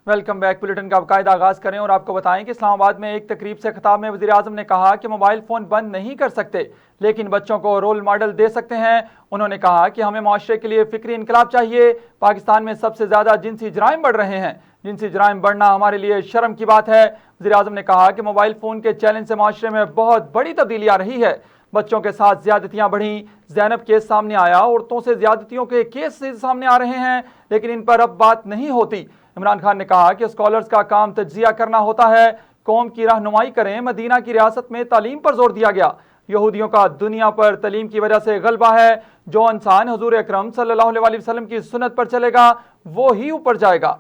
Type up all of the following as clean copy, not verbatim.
Welcome back. Bulletin का बाकायदा आगाज करें और आपको बताएं कि इस्लामाबाद में एक तकरीब से खिताब में वज़ीर आज़म ने कहा कि मोबाइल फ़ोन बंद नहीं कर सकते, लेकिन बच्चों को रोल मॉडल दे सकते हैं। उन्होंने कहा कि हमें माशरे के लिए फ़िक्री इनकलाब चाहिए। पाकिस्तान में सबसे ज़्यादा जिनसी जराइम बढ़ रहे हैं, जिनसी जराइम बढ़ना हमारे लिए शर्म की बात है। वज़ीर आज़म ने कहा कि मोबाइल फ़ोन के चैलेंज से माशरे में बहुत बड़ी तब्दीली आ रही है। बच्चों के साथ ज्यादतियां बढ़ी, ज़ैनब केस सामने आया, औरतों से ज्यादतियों के केस सामने आ रहे हैं, लेकिन इन पर अब बात नहीं होती। इमरान खान ने कहा कि स्कॉलर्स का काम तज्जिया करना होता है, कौम की रहनुमाई करें। मदीना की रियासत में तालीम पर जोर दिया गया। यहूदियों का दुनिया पर तालीम की वजह से गलबा है। जो इंसान हुजूर अकरम सल्लल्लाहु अलैहि वसल्लम की सुन्नत पर चलेगा वो ही ऊपर जाएगा।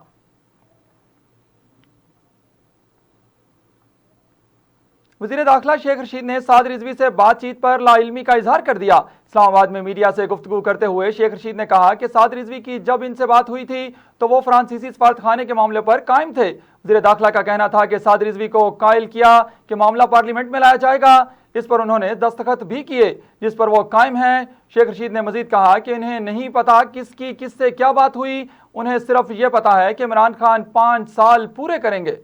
वज़ीर दाखिला शेख रशीद ने साद रिजवी से बातचीत पर लाइल्मी का इजहार कर दिया। इस्लामाबाद में मीडिया से गुफ्तगू करते हुए शेख रशीद ने कहा कि साद रिजवी की जब इनसे बात हुई थी तो वो फ्रांसीसी सफारतखाने के मामले पर कायम थे। वज़ीर दाखिला का कहना था कि साद रिजवी को कायल किया कि मामला पार्लियामेंट में लाया जाएगा। इस पर उन्होंने दस्तखत भी किए, जिस पर वो कायम हैं। शेख रशीद ने मजीद कहा कि इन्हें नहीं पता किसकी किससे क्या बात हुई, उन्हें सिर्फ ये पता है कि इमरान खान 5 साल पूरे करेंगे।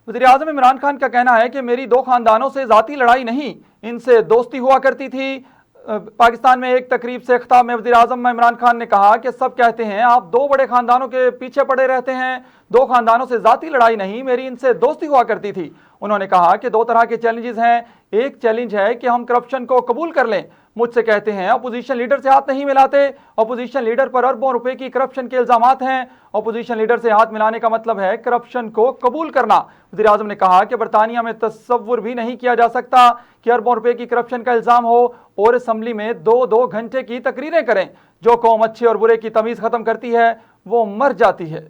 वज़ीर आज़म इमरान खान का कहना है कि मेरी दो खानदानों से ज़ाती लड़ाई नहीं, इनसे दोस्ती हुआ करती थी। पाकिस्तान में एक तकरीब से खिताब में वज़ीर आज़म इमरान खान ने कहा कि सब कहते हैं आप दो बड़े खानदानों के पीछे पड़े रहते हैं, दो खानदानों से ज़ाती लड़ाई नहीं, मेरी इनसे दोस्ती हुआ करती थी। उन्होंने कहा कि दो तरह के चैलेंजेस हैं। एक चैलेंज है कि हम करप्शन को कबूल कर लें। मुझसे कहते हैं अपोजिशन लीडर से हाथ नहीं मिलाते, अपोजिशन लीडर पर अरबों रुपए की करप्शन के इल्जामात हैं। अपोजिशन लीडर से हाथ मिलाने का मतलब है करप्शन को कबूल करना। वज़ीर आज़म ने कहा कि बरतानिया में तस्वुर भी नहीं किया जा सकता कि अरबों रुपए की करप्शन का इल्जाम हो और असम्बली में 2-2 घंटे की तकरीरें करें। जो कौम अच्छे और बुरे की तमीज खत्म करती है वो मर जाती है।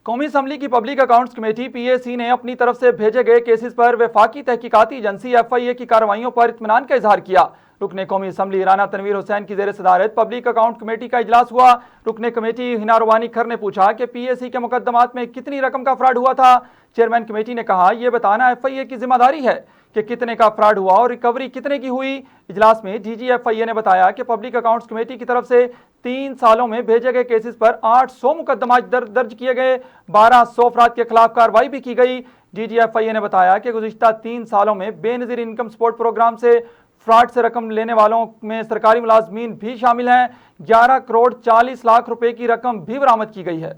कौमी असम्बली की पब्लिक अकाउंट्स कमेटी PAC ने अपनी तरफ से भेजे गए केसेस पर वफाकी तहकीकाती एजेंसी FIA की कार्रवाइयों पर इत्मीनान का इजहार किया। रुकने कौमी असम्बली राना तनवीर हुसैन की जेर सदारत पब्लिक अकाउंट कमेटी का इजलास हुआ। रुकने कमेटी हिना रुबानी खर ने पूछा कि PAC के मुकदमात में कितनी रकम का फ्रॉड हुआ था। चेयरमैन कमेटी ने कहा यह बताना FIA की जिम्मेदारी है कि कितने का फ्रॉड हुआ और रिकवरी कितने की हुई। इजलास में DG FIA ने बताया कि पब्लिक अकाउंट्स कमेटी की तरफ से 3 सालों में भेजे गए केसेस पर 800 मुकदमा दर्ज किए गए, 1200 अफराद के खिलाफ कार्रवाई भी की गई। DG FIA ने बताया कि गुज़िश्ता 3 सालों में बेनज़ीर इनकम सपोर्ट प्रोग्राम से फ्रॉड से रकम लेने वालों में सरकारी मुलाजमीन भी शामिल हैं। 11 करोड़ 40 लाख रुपए की रकम भी बरामद की गई है।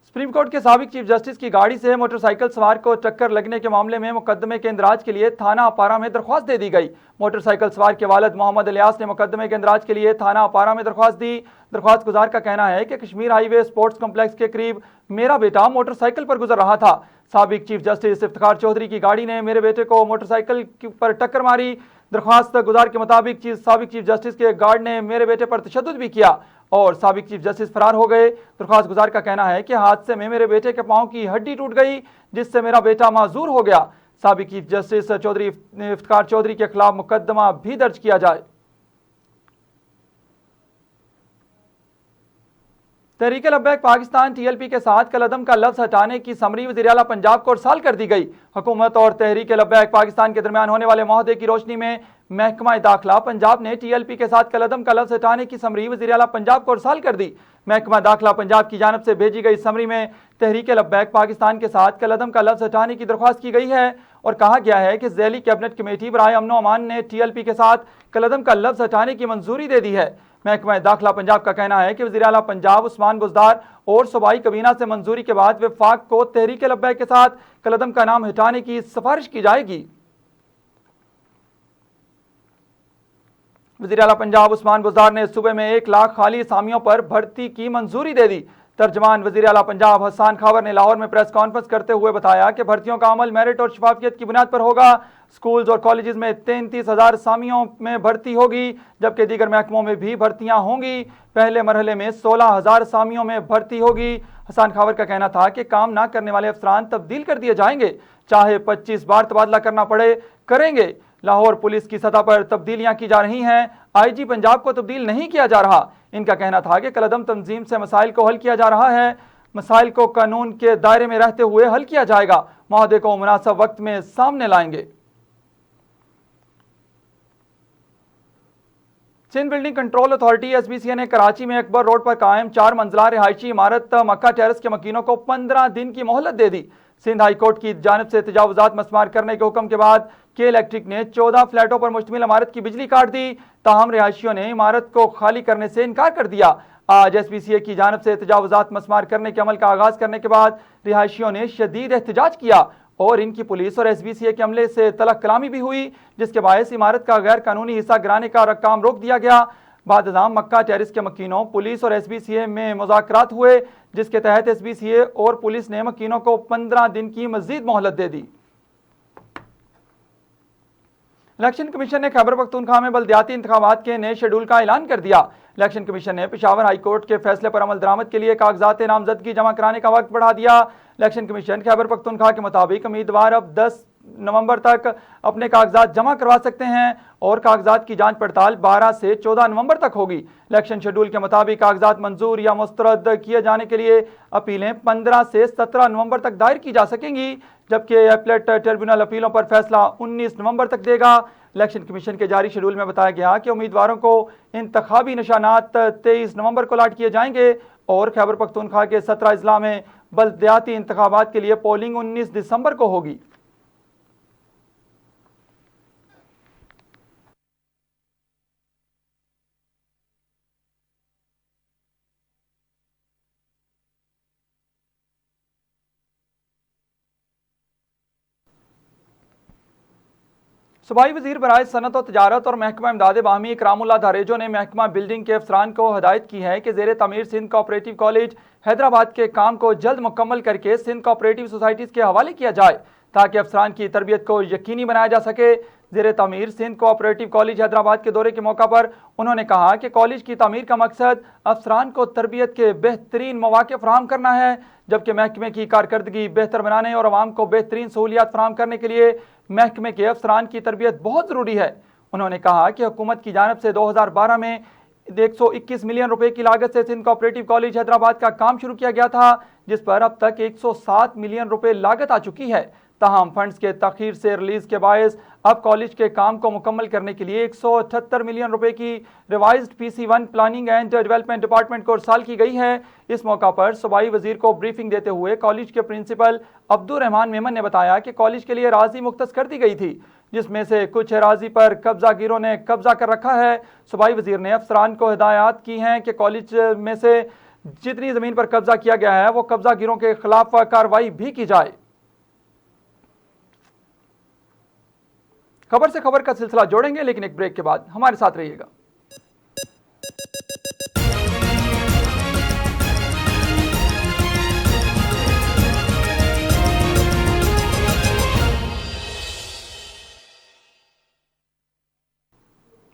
सुप्रीम कोर्ट के साबिक चीफ जस्टिस की गाड़ी से मोटरसाइकिल सवार को टक्कर लगने के मामले में मुकदमे के इंदराज के लिए थाना अपारा में दरख्वास्त दे दी गई। मोटरसाइकिल सवार के वालिद मोहम्मद इलियास ने मुकदमे के इंदराज के लिए थाना अपारा में दरख्वास्त दी। दरख्वास्त गुजार का कहना है कि कश्मीर हाईवे स्पोर्ट्स कॉम्प्लेक्स के करीब मेरा बेटा मोटरसाइकिल पर गुजर रहा था। साबिक चीफ जस्टिस इफ्तिखार चौधरी की गाड़ी ने मेरे बेटे को मोटरसाइकिल पर टक्कर मारी। दरख्वास्त गुजार के मुताबिक साबिक चीफ जस्टिस के गार्ड ने मेरे बेटे पर तशद्दुद भी किया और साबिक चीफ जस्टिस फरार हो गए। दरख्वास्त गुजार का कहना है कि हादसे में मेरे बेटे के पांव की हड्डी टूट गई, जिससे मेरा बेटा माजूर हो गया। साबिक चीफ जस्टिस चौधरी इफ्तिखार चौधरी के खिलाफ मुकदमा भी दर्ज किया जाए। तहरीक लब्बैक पाकिस्तान TLP के साथ कलअदम का लफ्ज हटाने की समरी वज़ीर आला पंजाब को अरसाल कर दी गई। हुकूमत और तहरीक लब्बैक पाकिस्तान के दरमियान होने वाले मुआहदे की रोशनी में महकमा दाखिला पंजाब ने TLP के साथ कलअदम का लफ्ज हटाने की समरी वज़ीर आला पंजाब को अरसाल कर दी। महकमा दाखिला पंजाब की जानब से भेजी गई समरी में तहरीक लब्बैक पाकिस्तान के साथ कलअदम का लफ्ज हटाने की दरख्वास्त की गई है और कहा गया है कि ज़ैली कैबिनेट कमेटी बराए अमन अमान ने TLP के साथ कलअदम का लफ्ज हटाने की मंजूरी दे दी है। महकमा दाखिला पंजाब का कहना है कि वज़ीर आला पंजाब उस्मान बुज़दार और सूबाई कबीना से मंजूरी के बाद वफाक को तहरीक लब्बैक के साथ कलअदम का नाम हटाने की सिफारिश की जाएगी। वज़ीर आला पंजाब उस्मान बुज़दार ने सूबे में 1 लाख खाली असामियों पर भर्ती की मंजूरी दे दी। तर्जमान वज़ीर आला पंजाब हसन खावर ने लाहौर में प्रेस कॉन्फ्रेंस करते हुए बताया कि भर्तियों का अमल मेरिट और शफाफियत की बुनियाद पर होगा। स्कूल्स और कॉलेजेस में 33,000 असामियों में भर्ती होगी, जबकि दीगर महकमों में भी भर्तियां होंगी। पहले मरहले में 16,000 असामियों में भर्ती होगी। हसन खावर का कहना था कि काम ना करने वाले अफसरान तब्दील कर दिए जाएंगे, चाहे 25 बार तबादला करना पड़े करेंगे। लाहौर पुलिस की सतह पर तब्दीलियां की जा रही हैं, IG पंजाब को तब्दील नहीं किया जा रहा। इनका कहना था कि कलअदम तंजीम से मसाइल को हल किया जा रहा है, मसाइल को कानून के दायरे में रहते हुए हल किया जाएगा, मुआहदे को मुनासिब वक्त में सामने लाएंगे। Sindh building control authority SBCA ने कराची में अकबर रोड पर कायम 4 मंजिला रिहायशी इमारत मक्का टेरेस के मकीनों को 15 दिन की मोहलत दे दी। सिंध हाई कोर्ट की जानिब से तजावुजात मस्मार करने के हुक्म के बाद के इलेक्ट्रिक ने 14 फ्लैटों पर मुश्तमिल इमारत की बिजली काट दी। ताहम रिहायशियों ने इमारत को खाली करने से इनकार कर दिया। आज SBCA की जानिब से तजावुजात मस्मार करने के अमल का आगाज करने के बाद रिहायशियों ने शदीद एहतजाज किया और इनकी पुलिस और SBCA के अमले से तलक कलामी भी हुई, जिसके बायस इमारत का गैर कानूनी हिस्सा गिराने का काम रोक दिया गया। बाददाम मक्का टेरिस के मकीनों, पुलिस और SBCA में मुज़ाकरात हुए, जिसके तहत SBCA और पुलिस ने मकीनों को 15 दिन की मजीद मोहलत दे दी। इलेक्शन कमीशन ने खैबर पख्तूनख्वा में बल्दियाती इंतखाबात के नए शेड्यूल का ऐलान कर दिया। इलेक्शन कमीशन ने पेशावर हाई कोर्ट के फैसले पर अमल दरामद के लिए कागजात नामजदगी जमा कराने का वक्त बढ़ा दिया। इलेक्शन कमीशन खैबर पख्तूनख्वा के मुताबिक उम्मीदवार अब 10 नवंबर तक अपने कागजात जमा करवा सकते हैं और कागजात की जांच पड़ताल 12 से 14 नवंबर तक होगी। इलेक्शन शेड्यूल के मुताबिक कागजात मंजूर या मुस्तरद किए जाने के लिए अपीलें 15 से 17 नवंबर तक दायर की जा सकेंगी, जबकि एपलेट ट्रिब्यूनल अपीलों पर फैसला 19 नवंबर तक देगा। इलेक्शन कमीशन के जारी शेड्यूल में बताया गया कि उम्मीदवारों को इंतखाबी निशानात 23 नवंबर को अलॉट किए जाएंगे और खैबर पख्तूनख्वा के 17 अजला में बल्दियाती इंतखाबात के लिए पोलिंग 19 दिसंबर को होगी। सूबाई वजीर बराए सनत और तजारत और महकमा इमदाद बाहमी इकरामुल्लाह दारेजो ने महकमा बिल्डिंग के अफसरान को हदायत की है कि ज़ेर तमीर सिंध कोऑपरेटिव कॉलेज हैदराबाद के काम को जल्द मुकम्मल करके सिंध कोऑपरेटिव सोसाइटीज़ के हवाले किया जाए ताकि अफसरान की तरबियत को यकीनी बनाया जा सके। ज़ेर तमीर सिंध कोऑपरेटिव कॉलेज हैदराबाद के दौरे के मौका पर उन्होंने कहा कि कॉलेज की तामीर का मकसद अफसरान को तरबियत के बेहतरीन मौके फराहम करना है, जबकि महकमे की कारकर्दगी बेहतर बनाने और आवाम को बेहतरीन सहूलियात फराहम करने के लिए महकमे के अफसरान की तरबियत बहुत ज़रूरी है। उन्होंने कहा कि हुकूमत की जानिब से 2012 में 121 मिलियन रुपए की लागत से सिंध कोऑपरेटिव कॉलेज हैदराबाद का काम शुरू किया गया था, जिस पर अब तक 107 मिलियन रुपए लागत आ चुकी है। ताहम फंड्स के तखीर से रिलीज के बायस अब कॉलेज के काम को मुकम्मल करने के लिए 178 मिलियन रुपए की revised PC1 planning and development department को इरसाल की गई है। इस मौका पर सूबाई वजीर को ब्रीफिंग देते हुए कॉलेज के प्रिंसिपल अब्दुर रहमान मेमन ने बताया कि कॉलेज के लिए अराजी मुख्तस कर दी गई थी, जिसमें से कुछ अराजी पर कब्जागिरों ने कब्जा कर रखा है। सूबाई वजीर ने अफसरान को हिदायत की हैं कि कॉलेज में से जितनी जमीन पर कब्जा किया गया है वो कब्जागिरों के खिलाफ कार्रवाई भी की जाए। खबर से खबर का सिलसिला जोड़ेंगे, लेकिन एक ब्रेक के बाद हमारे साथ रहिएगा।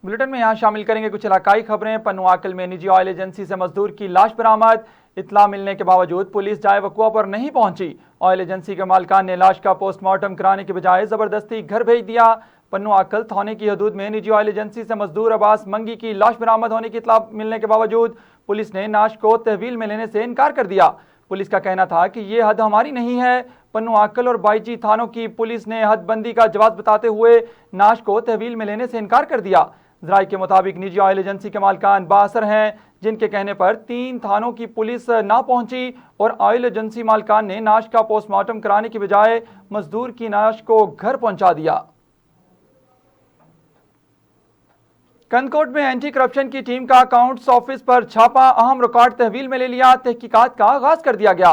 बुलेटिन में यहाँ शामिल करेंगे कुछ इलाकाई खबरें। पन्नू आकल में निजी ऑयल एजेंसी से मजदूर की लाश बरामद। इतला मिलने के बावजूद पुलिस जाए वकुआ पर नहीं पहुंची। ऑयल एजेंसी के मालिकान ने लाश का पोस्टमार्टम कराने के बजाय जबरदस्ती घर भेज दिया। पन्नू आकल थाने की हदूद में निजी ऑयल एजेंसी से मजदूर अब्बास मंगी की लाश बरामद होने की इतला मिलने के बावजूद पुलिस ने लाश को तहवील में लेने से इनकार कर दिया। पुलिस का कहना था कि ये हद हमारी नहीं है। पन्नू आकल और बाईजी थानों की पुलिस ने हदबंदी का जवाब बताते हुए लाश को तहवील में लेने से इनकार कर दिया। ज़राए के मुताबिक निजी ऑयल एजेंसी के मालिकान बासर हैं, जिनके कहने पर 3 थानों की पुलिस ना पहुंची और ऑयल एजेंसी मालिकान ने लाश का पोस्टमार्टम कराने के बजाय मजदूर की लाश को घर पहुंचा दिया। कंदकोट में एंटी करप्शन की टीम का अकाउंट्स ऑफिस पर छापा, अहम रिकॉर्ड तहवील में ले लिया। तहकीकात का आगाज कर दिया गया।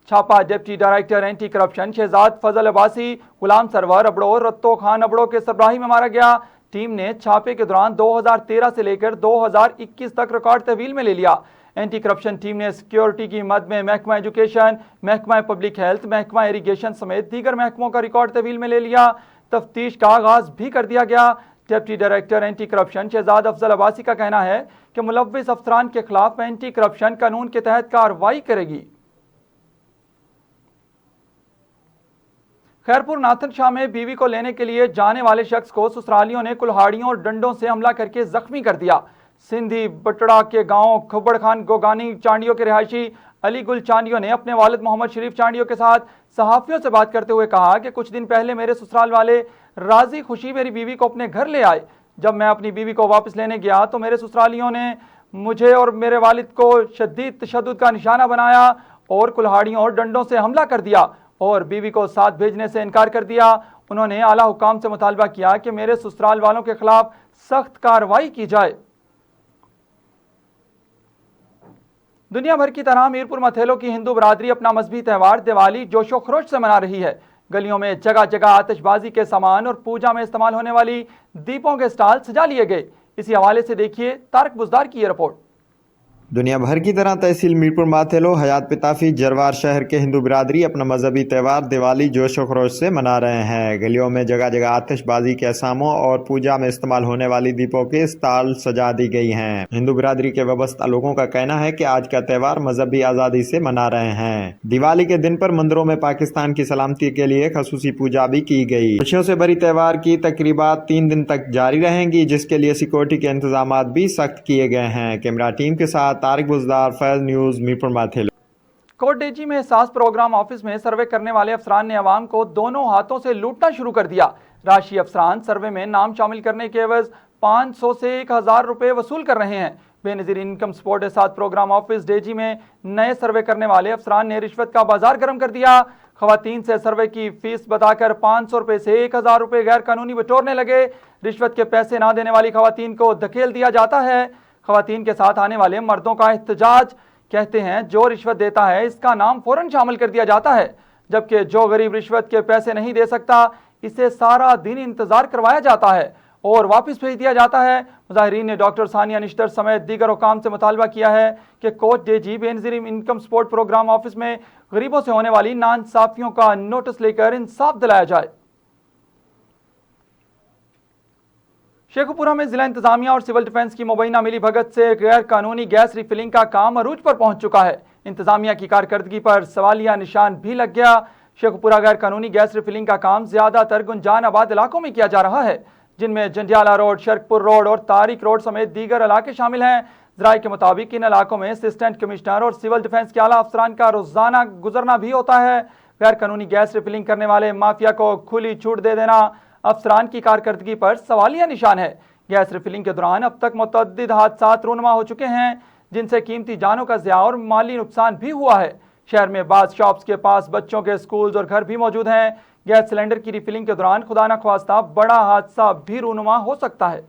छापा deputy director anti corruption Shahzad Fazal Abbasi, Ghulam Sarwar Abro, Ratto Khan Abro के सरबराही में मारा गया। टीम ने छापे के दौरान 2013 से लेकर 2021 तक रिकॉर्ड तहवील में ले लिया। एंटी करप्शन टीम ने सिक्योरिटी की मद में महकमा एजुकेशन, महकमा पब्लिक हेल्थ, महकमा इरीगेशन समेत दीगर महकमों का रिकॉर्ड तहवील में ले लिया। तफ्तीश का आगाज भी कर दिया गया। Deputy director anti corruption Shahzad Afzal Abbasi का कहना है कि मुलव्विस अफसरान के खिलाफ एंटी करप्शन कानून के तहत कार्रवाई करेगी। खैरपुर नाथन शाह में बीवी को लेने के लिए जाने वाले शख्स को ससुरालियों ने कुल्हाड़ियों और डंडों से हमला करके जख्मी कर दिया। सिंधी बटड़ा के गांव खब्बड़ खान गोगानी चांडियों के रिहायशी अली गुल चांडियों ने अपने वालिद मोहम्मद शरीफ चांडियों के साथ सहाफियों से बात करते हुए कहा कि कुछ दिन पहले मेरे ससुराल वाले राजी खुशी मेरी बीवी को अपने घर ले आए, जब मैं अपनी बीवी को वापस लेने गया तो मेरे ससुरालियों ने मुझे और मेरे वालिद को शदीद तशद्दुद का निशाना बनाया और कुल्हाड़ियों और डंडों से हमला कर दिया और बीवी को साथ भेजने से इनकार कर दिया। उन्होंने आला हुकाम से मुतालबा किया कि मेरे ससुराल वालों के खिलाफ सख्त कार्रवाई की जाए। दुनिया भर की तरह मीरपुर मथेलो की हिंदू बरादरी अपना मजहबी त्यौहार दिवाली जोशो खरोश से मना रही है। गलियों में जगह जगह आतिशबाजी के सामान और पूजा में इस्तेमाल होने वाली दीपों के स्टॉल सजा लिए गए। इसी हवाले से देखिए तारक बुजदार की यह रिपोर्ट। दुनिया भर की तरह तहसील मीरपुर माथेलो हयात पिताफी जरवार शहर के हिंदू बिरादरी अपना मजहबी त्यौहार दिवाली जोश व खरोश से मना रहे हैं। गलियों में जगह जगह आतिशबाजी के असामों और पूजा में इस्तेमाल होने वाली दीपों के स्टॉल सजा दी गई हैं। हिंदू बिरादरी के वाबस्ता लोगों का कहना है कि आज का त्यौहार मजहबी आज़ादी से मना रहे हैं। दिवाली के दिन पर मंदिरों में पाकिस्तान की सलामती के लिए खसूसी पूजा भी की गई। खुशियों से भरी त्यौहार की तकरीबात 3 दिन तक जारी रहेंगी, जिसके लिए सिक्योरिटी के इंतजाम भी सख्त किए गए हैं। कैमरा टीम के साथ तारिक बुजदार, फैज न्यूज, मीरपुर माथेलो। कोट डेजी में एहसास प्रोग्राम ऑफिस में सर्वे करने वाले अफसरान ने अवाम को दोनों हाथों से लूटना शुरू कर दिया। राशि अफसरान सर्वे में नाम शामिल करने के एवज 500 से 1000 रुपए वसूल कर रहे हैं। बेनजीर इनकम सपोर्ट एहसास प्रोग्राम ऑफिस डेजी में नए सर्वे करने वाले अफसरान ने रिश्वत का बाजार गर्म कर दिया। खवातीन से सर्वे की फीस बताकर 500 रुपए से 1000 रुपए गैर कानूनी बटोरने लगे। रिश्वत के पैसे ना देने वाली खवातीन को धकेल दिया जाता है। खवातीन के साथ आने वाले मर्दों का एहतजाज, कहते हैं जो रिश्वत देता है इसका नाम फौरन शामिल कर दिया जाता है, जबकि जो गरीब रिश्वत के पैसे नहीं दे सकता इसे सारा दिन इंतजार करवाया जाता है और वापस भेज दिया जाता है। मुजाहिरीन ने डॉक्टर सानिया निश्तर समेत दीगर हुकाम से मुतालबा किया है कि Kot Diji Benazir income support programme office में गरीबों से होने वाली नाइंसाफियों का नोटिस लेकर इंसाफ दिलाया जाए। शेखुपुरा में जिला इंतजामिया और सिविल डिफेंस की मुबैना मिली भगत से गैर कानूनी गैस रिफिलिंग का काम अरूज पर पहुंच चुका है। इंतजामिया की कारकर्दगी पर सवालिया निशान भी लग गया। शेखुपुरा गैर कानूनी गैस रिफिलिंग का काम ज्यादातर गुंजान आबाद इलाकों में किया जा रहा है, जिनमें जंडियाला रोड, शर्कपुर रोड और तारिक रोड समेत दीगर इलाके शामिल हैं। जराये के मुताबिक इन इलाकों में असिस्टेंट कमिश्नर और सिविल डिफेंस के आला अफसरान का रोजाना गुजरना भी होता है। गैर कानूनी गैस रिफिलिंग करने वाले माफिया को खुली छूट दे देना अफसरान की कारकर्दगी पर सवालिया निशान है। गैस रिफिलिंग के दौरान अब तक मुतअद्दिद हादसा रूनुमा हो चुके हैं, जिनसे कीमती जानों का ज़िया और माली नुकसान भी हुआ है। शहर में बाज़ शॉप्स के पास बच्चों के स्कूल्स और घर भी मौजूद हैं। गैस सिलेंडर की रिफिलिंग के दौरान खुदा न ख्वास्ता बड़ा हादसा भी रूनुमा हो सकता है।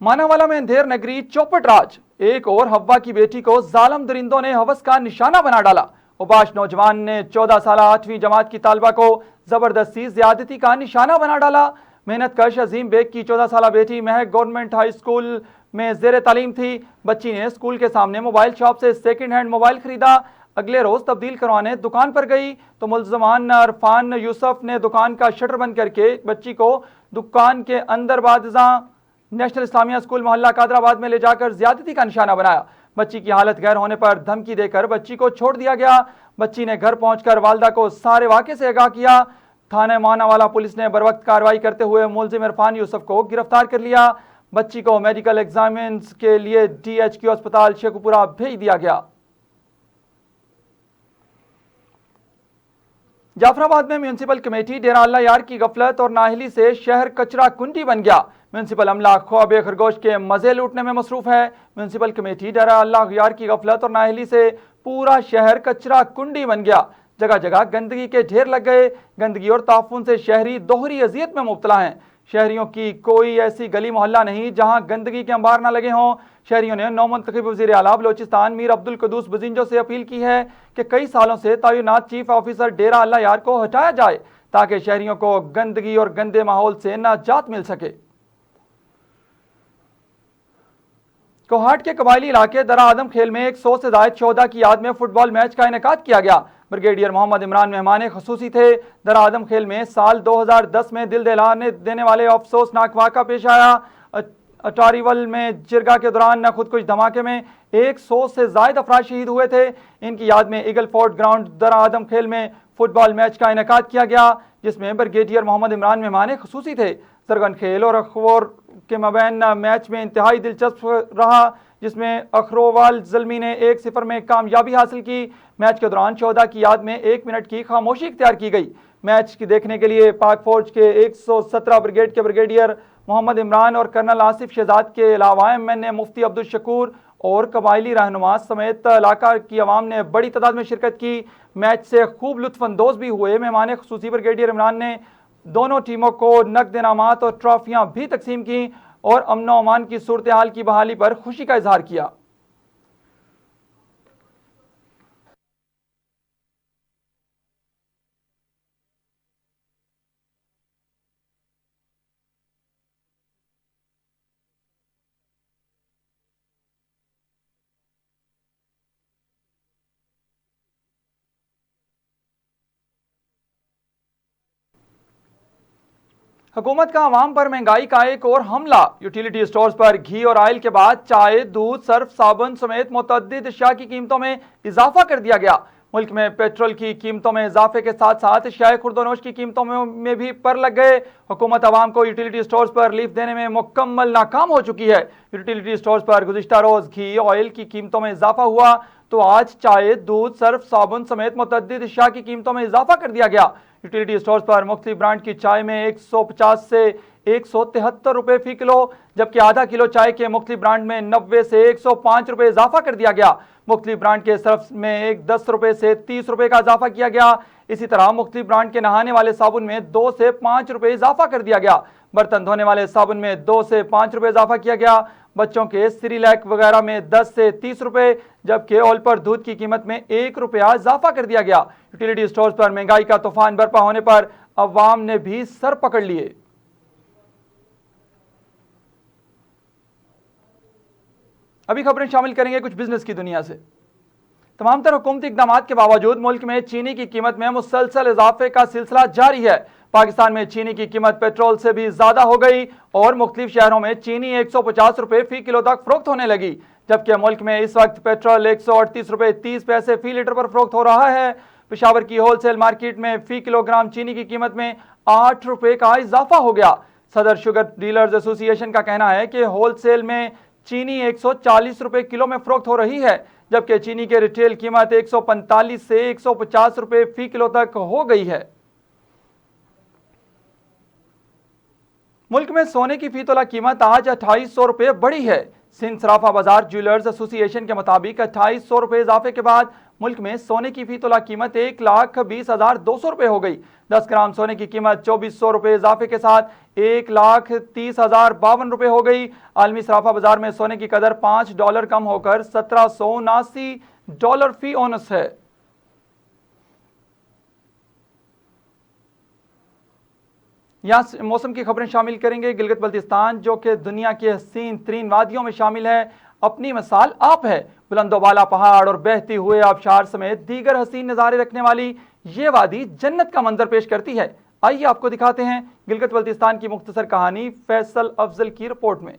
मानावाला में अंधेर नगरी चौपट राज, एक और हव्वा की बेटी को जालिम दरिंदों ने हवस का निशाना बना डाला। उबाश नौजवान ने 14 साल 8वीं जमात की तालबा को जबरदस्ती ज्यादती का निशाना बना डाला। मेहनत कश अजीम बेग की 14 साल बेटी महक गवर्नमेंट हाई स्कूल में जेर तालीम थी। बच्ची ने स्कूल के सामने मोबाइल शॉप से सेकंड हैंड मोबाइल खरीदा। अगले रोज तब्दील करवाने दुकान पर गई तो मुल्जमान अरफान यूसुफ ने दुकान का शटर बंद करके बच्ची को दुकान के अंदर बादजा नेशनल इस्लामिया स्कूल मोहल्ला कादराबाद में ले जाकर ज्यादती का निशाना बनाया। बच्ची की हालत गैर होने पर धमकी देकर बच्ची को छोड़ दिया गया। बच्ची ने घर पहुंचकर वालदा को सारे वाक़े से आगाह किया। थाने मानावाला पुलिस ने बरवक्त कार्रवाई करते हुए मुलजिम इरफान यूसुफ को गिरफ्तार कर लिया। बच्ची को मेडिकल एग्जामिन्स के लिए DHQ अस्पताल शेखुपुरा भेज दिया गया। जाफराबाद में म्यूनसिपल कमेटी डेरा अल्लाह यार की गफलत और नाहली से शहर कचरा कुंडी बन गया। म्यूनसिपल अमला ख्वाब खरगोश के मजे लूटने में मसरूफ है। म्यूनसिपल कमेटी डेरा अल्लाह यार की गफलत और नाहली से पूरा शहर कचरा कुंडी बन गया। जगह जगह गंदगी के ढेर लग गए। गंदगी और ताफुन से शहरी दोहरी अजियत में मुब्तला हैं। शहरियों की कोई ऐसी गली मोहल्ला नहीं जहां गंदगी के अंबार न लगे हों। शहरियों ने नौमुंतखब वज़ीर आला बलोचिस्तान मीर अब्दुल कुद्दूस बजिंजो से अपील की है कि कई सालों से तैनात चीफ ऑफिसर डेरा अल्लाह यार को हटाया जाए ताकि शहरियों को गंदगी और गंदे माहौल से निजात मिल सके। कोहाट के कबायली इलाके दरा आदम खेल में 100 से ज़ायद शोहदा की याद में फुटबॉल मैच का इनेकाद किया गया। ब्रिगेडियर मोहम्मद इमरान मेहमान खसूसी थे। दरा आदम खेल में साल 2010 में दिल दहलाने देने वाले अफसोसनाक वाक़ा पेश आया। अटारीवल में जिरगा के दौरान खुदकुश धमाके में 100 से ज़ायद अफराद शहीद हुए थे। इनकी याद में ईगल फोर्ट ग्राउंड दरा आदम खेल में फुटबॉल मैच का इनेकाद किया गया, जिसमें ब्रिगेडियर मोहम्मद इमरान मेहमान खसूसी थे। सरगन खेल और अखबार के मबैन मैच में इंतहाई दिलचस्प रहा, जिसमें अखरोवाल जल्मी ने 1-0 में कामयाबी हासिल की। मैच के दौरान शोहदा की याद में 1 मिनट की खामोशी इख्तियार की गई। मैच की देखने के लिए पाक फौज के 117 ब्रिगेड के ब्रिगेडियर मोहम्मद इमरान और कर्नल आसिफ शहजाद के अलावा MNA मुफ्ती अब्दुल शकूर और कबायली रहनुमा समेत इलाका की आवाम ने बड़ी तादाद में शिरकत की। मैच से खूब लुत्फानंदोज भी हुए। मेहमान खुसूसी ब्रिगेडियर इमरान ने दोनों टीमों को नकद इनामात और ट्रॉफियां भी तकसीम की और अमन व अमान की सूरत हाल की बहाली पर खुशी का इजहार किया। हुकूमत का अवाम पर महंगाई का एक और हमला। यूटिलिटी स्टोर्स पर घी और ऑयल के बाद चाय, दूध, सर्फ, साबुन समेत मुतअद्दिद अशिया की कीमतों में इजाफा कर दिया गया। मुल्क में पेट्रोल की कीमतों में इजाफे के साथ साथ अशिया खुर्दोनोश की कीमतों में भी पर लग गए। हुकूमत अवाम को यूटिलिटी स्टोर्स पर रिलीफ देने में मुकम्मल नाकाम हो चुकी है। यूटिलिटी स्टोर्स पर गुज़िश्ता रोज घी, ऑयल की कीमतों में इजाफा हुआ तो आज चाय, दूध, सर्फ, साबुन समेत मुतअद्दिद अशिया की कीमतों में इजाफा कर दिया गया। यूटिलिटी स्टोर्स पर मुख्तलिफ ब्रांड की चाय में 150 से 173 रुपए फी किलो, जबकि आधा किलो चाय के मुख्तलिफ ब्रांड में 90 से 105 रुपए इजाफा कर दिया गया। मुख्तलिफ ब्रांड के सर्फ में 10 रुपए से 30 रुपए का इजाफा किया गया। इसी तरह मुख्तलिफ ब्रांड के नहाने वाले साबुन में 2 से 5 रुपए इजाफा कर दिया गया। बर्तन धोने वाले साबुन में 2 से 5 रुपए इजाफा किया गया। बच्चों के सिरिलैक वगैरह में 10 से 30 रुपए, जबकि ऑल पर दूध की कीमत में 1 रुपया इजाफा कर दिया गया। यूटिलिटी स्टोर्स पर महंगाई का तूफान बरपा होने पर अवाम ने भी सर पकड़ लिए। अभी खबरें शामिल करेंगे कुछ बिजनेस की दुनिया से। तमाम तर हुकूमती इकदाम के बावजूद मुल्क में चीनी की कीमत में मुसलसल इजाफे का सिलसिला जारी है। पाकिस्तान में चीनी की कीमत पेट्रोल से भी ज्यादा हो गई और मुख्तलिफ शहरों में चीनी 150 रुपए फी किलो तक फरोख्त होने लगी, जबकि मुल्क में इस वक्त पेट्रोल 138 रुपए 30 पैसे फी लीटर पर फरोख्त हो रहा है। पेशावर की होलसेल मार्केट में फी किलोग्राम चीनी की कीमत में 8 रुपए का इजाफा हो गया। सदर शुगर डीलर्स एसोसिएशन का कहना है कि होलसेल में चीनी 140 रुपए किलो में फरोख्त हो रही है, जबकि चीनी के रिटेल कीमत 145 से 150 रुपए फी किलो तक हो गई है। मुल्क में सोने की फी तोला कीमत आज 2800 रुपए बढ़ी है। सिंध सराफा बाजार ज्वेलर्स एसोसिएशन के मुताबिक 2800 रुपए इजाफे के बाद मुल्क में सोने की फी तोला कीमत 1,20,200 रुपए हो गई। 10 ग्राम सोने की कीमत 2400 रुपए इजाफे के साथ 1,30,052 रुपए हो गई। आलमी सराफा बाजार में सोने की कदर $5 कम होकर $1779 फी औनस है। यहाँ मौसम की खबरें शामिल करेंगे। गिलगित बल्तिस्तान जो कि दुनिया की हसीन तरीन वादियों में शामिल है, अपनी मिसाल आप है। बुलंदोबाला पहाड़ और बहती हुए आबशार समेत दीगर हसीन नज़ारे रखने वाली ये वादी जन्नत का मंजर पेश करती है। आइए आपको दिखाते हैं गिलगित बल्तिस्तान की मुख्तसर कहानी फैसल अफजल की रिपोर्ट में।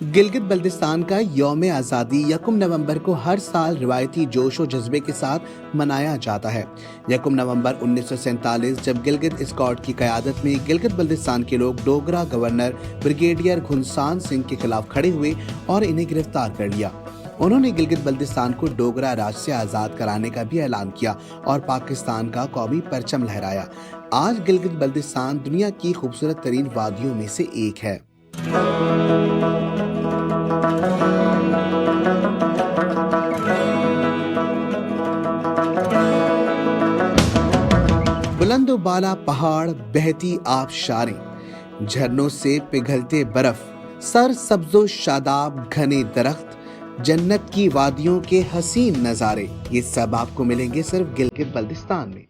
गिलगित बल्तिस्तान का यौम आज़ादी 1 नवंबर को हर साल रिवायती जोश और जज्बे के साथ मनाया जाता है। 1 नवंबर 1947 जब गिलगित स्कॉट की क़यादत में गिलगित बल्तिस्तान के लोग डोगरा गवर्नर ब्रिगेडियर घुनसान सिंह के खिलाफ खड़े हुए और इन्हें गिरफ्तार कर लिया। उन्होंने गिलगित बल्तिस्तान को डोगरा राज से आज़ाद कराने का भी ऐलान किया और पाकिस्तान का कौमी परचम लहराया। आज गिलगित बल्तिस्तान दुनिया की खूबसूरत तरीन वादियों में से एक है। बुलंदोबाला पहाड़, बहती आबशारें, झरनों से पिघलते बर्फ, सर सब्जो शादाब घने दरख्त, जन्नत की वादियों के हसीन नजारे, ये सब आपको मिलेंगे सिर्फ गिलगित बल्तिस्तान में।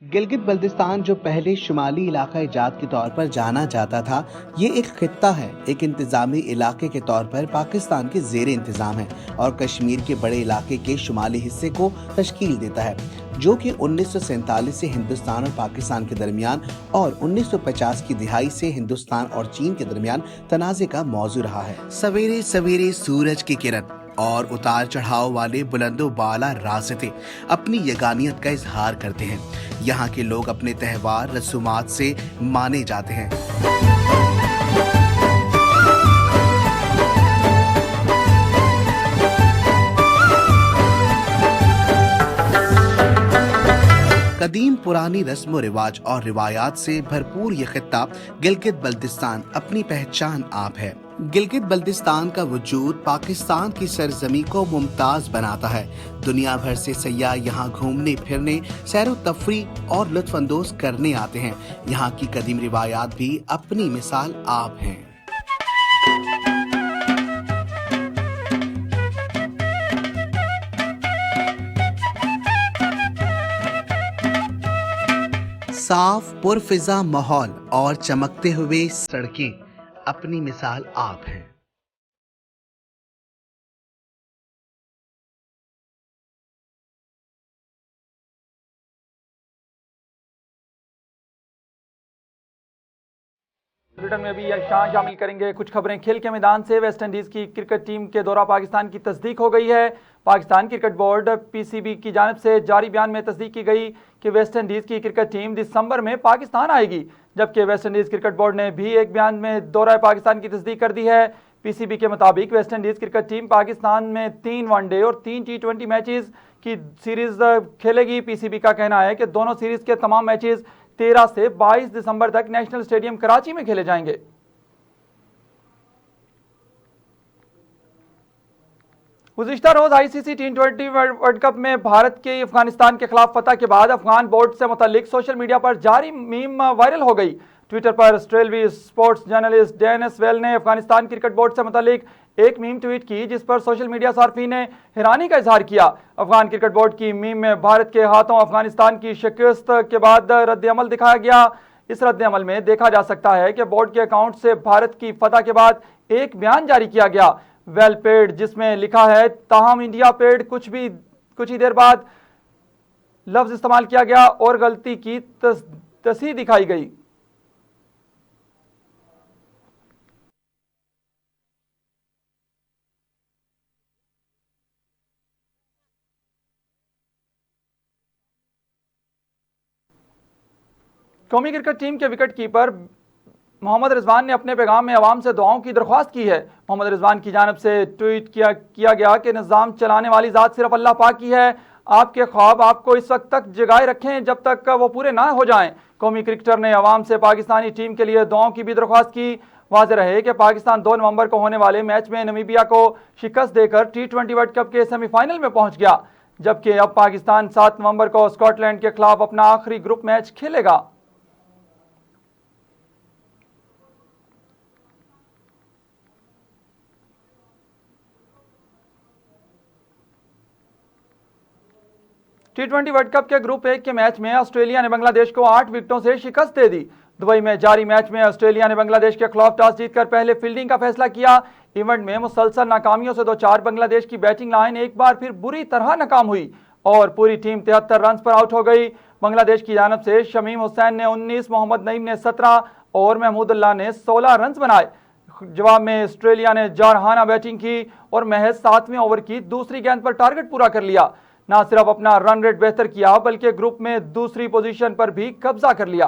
गिलगित बल्तिस्तान जो पहले शुमाली इलाका जात के तौर पर जाना जाता था, ये एक खित्ता है, एक इंतजामी इलाके के तौर पर पाकिस्तान के ज़ेरे इंतजाम है और कश्मीर के बड़े इलाके के शुमाली हिस्से को तश्कील देता है, जो कि 1947 से हिंदुस्तान और पाकिस्तान के दरमियान और 1950 की दिहाई से हिंदुस्तान और चीन के दरमियान तनाज़े का मौजू रहा है। सवेरे सवेरे सूरज की किरण और उतार चढ़ाव वाले बुलंदो बाला रास्ते अपनी यगानियत का इजहार करते हैं। यहाँ के लोग अपने त्यौहार रसूमात से माने जाते हैं। कदीम पुरानी रस्म रिवाज और रिवायात से भरपूर ये खित्ता गिलगित बल्तिस्तान अपनी पहचान आप है। गिलगित बल्तिस्तान का वजूद पाकिस्तान की सरजमी को मुमताज बनाता है। दुनिया भर से सयाह यहाँ घूमने फिरने, सैर व तफरीह और लुत्फानंदोज करने आते हैं। यहाँ की कदीम रिवायात भी अपनी मिसाल आप हैं। साफ पुरफिजा माहौल और चमकते हुए सड़कें अपनी मिसाल आप हैं। ब्रिटेन में भी यह शामिल करेंगे कुछ खबरें खेल के मैदान से। वेस्ट इंडीज की क्रिकेट टीम के दौरा पाकिस्तान की तस्दीक हो गई है। पाकिस्तान क्रिकेट बोर्ड पीसीबी की जानिब से जारी बयान में तस्दीक की गई कि वेस्ट इंडीज की क्रिकेट टीम दिसंबर में पाकिस्तान आएगी, जबकि वेस्ट इंडीज क्रिकेट बोर्ड ने भी एक बयान में दौरा पाकिस्तान की तस्दीक कर दी है। पीसीबी के मुताबिक West Indies cricket team Pakistan में 3 वनडे और 3 T20 मैचेस की सीरीज खेलेगी। पीसीबी का कहना है कि दोनों सीरीज के तमाम मैचेस 13 से 22 दिसंबर तक नेशनल स्टेडियम कराची में खेले जाएंगे। गुज़िश्ता रोज आईसीसी T20 वर्ल्ड कप में भारत के अफगानिस्तान के खिलाफ फतह के बाद अफगान बोर्ड से मुतालिक सोशल मीडिया पर जारी मीम वायरल हो गई। ट्विटर पर ऑस्ट्रेलवी स्पोर्ट्स जर्नलिस्ट डेनिस वेल ने अफगानिस्तान क्रिकेट बोर्ड से मुतालिक एक मीम ट्वीट की, जिस पर सोशल मीडिया सार्फिन ने हैरानी का इजहार किया। अफगान क्रिकेट बोर्ड की मीम में भारत के हाथों अफगानिस्तान की शिकस्त के बाद रद्द-ए-अमल दिखाया गया। इस रद्द-ए-अमल में देखा जा सकता है कि बोर्ड के अकाउंट से भारत की फतह के बाद एक बयान जारी किया गया, वेल पेड, जिसमें लिखा है ताहम इंडिया पेड। कुछ ही देर बाद लफ्ज इस्तेमाल किया गया और गलती की तस्हीह दिखाई गई। कौमी क्रिकेट टीम के विकेट कीपर मोहम्मद रिजवान ने अपने पैगाम में अवाम से दुआओं की दरख्वास्त की है। मोहम्मद रिजवान की जानब से ट्वीट किया गया कि निज़ाम चलाने वाली ज़ात सिर्फ अल्लाह पाक की है। आपके ख्वाब आपको इस वक्त तक जगाए रखें जब तक वो पूरे ना हो जाएं। कौमी क्रिकेटर ने अवाम से पाकिस्तानी टीम के लिए दुआओं की भी दरख्वास्त की। वाज़ेह रहे कि पाकिस्तान 2 नवंबर को होने वाले मैच में नमीबिया को शिकस्त देकर T20 वर्ल्ड कप के सेमीफाइनल में पहुंच गया, जबकि अब पाकिस्तान 7 नवंबर को स्कॉटलैंड के खिलाफ अपना आखिरी ग्रुप मैच खेलेगा। T20 वर्ल्ड कप के ग्रुप 1 के मैच में ऑस्ट्रेलिया ने बांग्लादेश को 8 विकेटों से शिकस्त दे दी। दुबई में जारी मैच में ऑस्ट्रेलिया ने बांग्लादेश के खिलाफ टॉस जीतकर पहले फील्डिंग का फैसला किया। इवेंट में मुसलसल नाकामियों से 2-4 बांग्लादेश की बैटिंग लाइन एक बार फिर बुरी तरह नाकाम हुई और पूरी टीम 73 रन पर आउट हो गई। बांग्लादेश की जानब से शमीम हुसैन ने 19, मोहम्मद नईम ने 17 और महमूदुल्लाह ने 16 रन बनाए। जवाब में ऑस्ट्रेलिया ने जारहाना बैटिंग की और महज 7वें ओवर की दूसरी गेंद पर टारगेट पूरा कर लिया। न सिर्फ अपना रन रेट बेहतर किया बल्कि ग्रुप में दूसरी पोजीशन पर भी कब्जा कर लिया।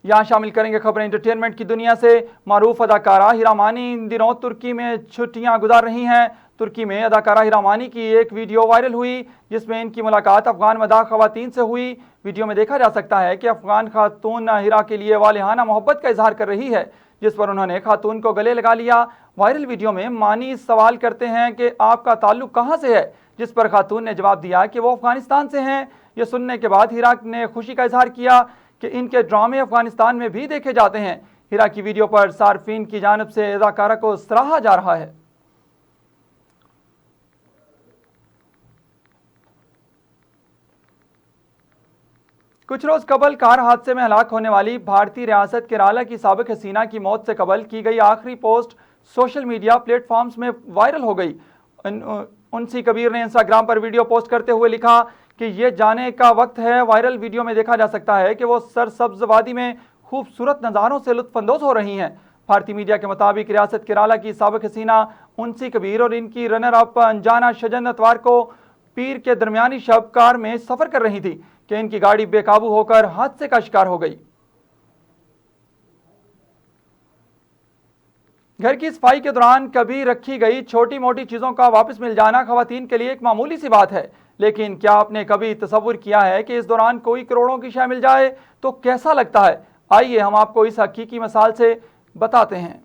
यहां शामिल करेंगे खबरें एंटरटेनमेंट की दुनिया से। मारूफ अदाकारा हीरा मानी इन दिनों तुर्की में छुट्टियां गुजार रही हैं। तुर्की में अदाकारा हीरा मानी की एक वीडियो वायरल हुई, जिसमें इनकी मुलाकात अफगान मदाह खवातीन से हुई। वीडियो में देखा जा सकता है कि अफगान खातून हीरा के लिए वालिहाना मोहब्बत का इजहार कर रही है, जिस पर उन्होंने खातून को गले लगा लिया। वायरल वीडियो में मानी सवाल करते हैं कि आपका ताल्लुक कहां से है, जिस पर खातून ने जवाब दिया कि वो अफगानिस्तान से हैं। यह सुनने के बाद हीरा ने खुशी का इजहार किया कि इनके ड्रामे अफगानिस्तान में भी देखे जाते हैं। हीरा की वीडियो पर सार्फिन की जानिब से अदाकारा को सराहा जा रहा है। कुछ रोज कबल कार हादसे में हलाक होने वाली भारतीय रियासत केरला की साबिक हसीना की मौत से कबल की गई आखिरी पोस्ट सोशल मीडिया प्लेटफॉर्म्स में वायरल हो गई। उनसी कबीर ने इंस्टाग्राम पर वीडियो पोस्ट करते हुए लिखा कि ये जाने का वक्त है। वायरल वीडियो में देखा जा सकता है कि वो सरसब्ज वादी में खूबसूरत नज़ारों से लुत्फानंदोज हो रही हैं। भारतीय मीडिया के मुताबिक रियासत केरला की साबिक हसीना उनसी कबीर और इनकी रनर अप अंजाना शजन अतवार को पीर के दरमियानी शब कार में सफर कर रही थी कि इनकी गाड़ी बेकाबू होकर हादसे का शिकार हो गई। घर की सफाई के दौरान कभी रखी गई छोटी मोटी चीजों का वापस मिल जाना खवातीन के लिए एक मामूली सी बात है, लेकिन क्या आपने कभी तसव्वुर किया है कि इस दौरान कोई करोड़ों की शय मिल जाए तो कैसा लगता है? आइए हम आपको इस हकीकी मिसाल से बताते हैं।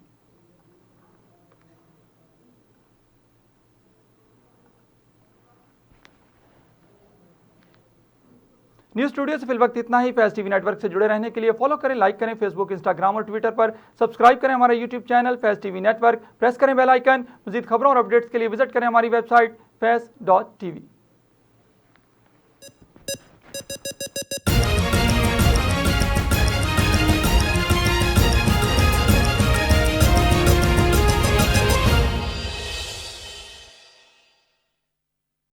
न्यूज़ स्टूडियो से फिल वक्त इतना ही। फैज़ टीवी नेटवर्क से जुड़े रहने के लिए फॉलो करें, लाइक करें, फेसबुक, इंस्टाग्राम और ट्विटर पर सब्सक्राइब करें हमारा यूट्यूब चैनल फैज़ टीवी नेटवर्क, प्रेस करें बेल आइकन। मज़ीद खबरों और अपडेट्स के लिए विजिट करें हमारी वेबसाइट faiz.tv।